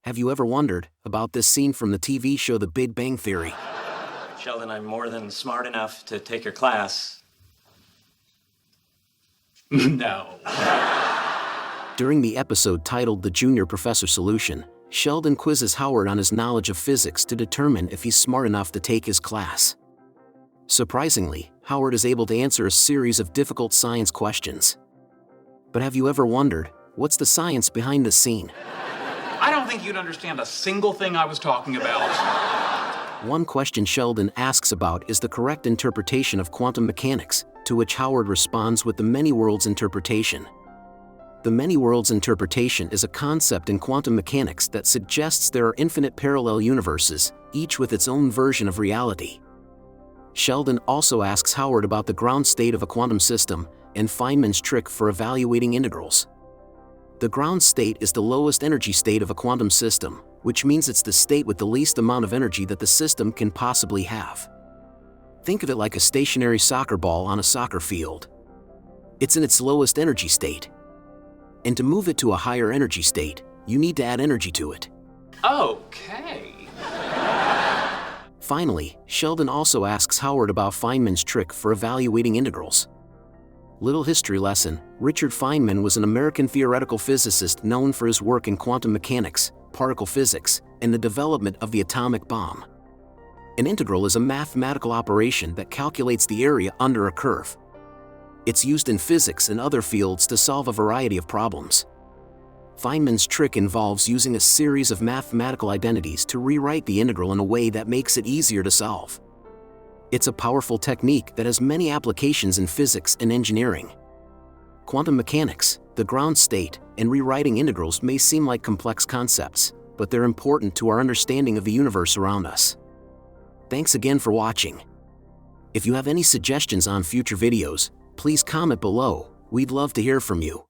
Have you ever wondered about this scene from the TV show The Big Bang Theory? Sheldon, I'm more than smart enough to take your class. No. During the episode titled The Junior Professor Solution, Sheldon quizzes Howard on his knowledge of physics to determine if he's smart enough to take his class. Surprisingly, Howard is able to answer a series of difficult science questions. But have you ever wondered, what's the science behind this scene? I don't think you'd understand a single thing I was talking about. One question Sheldon asks about is the correct interpretation of quantum mechanics, to which Howard responds with the many worlds interpretation. The many worlds interpretation is a concept in quantum mechanics that suggests there are infinite parallel universes, each with its own version of reality. Sheldon also asks Howard about the ground state of a quantum system and Feynman's trick for evaluating integrals. The ground state is the lowest energy state of a quantum system, which means it's the state with the least amount of energy that the system can possibly have. Think of it like a stationary soccer ball on a soccer field. It's in its lowest energy state. And to move it to a higher energy state, you need to add energy to it. Okay. Finally, Sheldon also asks Howard about Feynman's trick for evaluating integrals. Little history lesson: Richard Feynman was an American theoretical physicist known for his work in quantum mechanics, particle physics, and the development of the atomic bomb. An integral is a mathematical operation that calculates the area under a curve. It's used in physics and other fields to solve a variety of problems. Feynman's trick involves using a series of mathematical identities to rewrite the integral in a way that makes it easier to solve. It's a powerful technique that has many applications in physics and engineering. Quantum mechanics, the ground state, and rewriting integrals may seem like complex concepts, but they're important to our understanding of the universe around us. Thanks again for watching. If you have any suggestions on future videos, please comment below. We'd love to hear from you.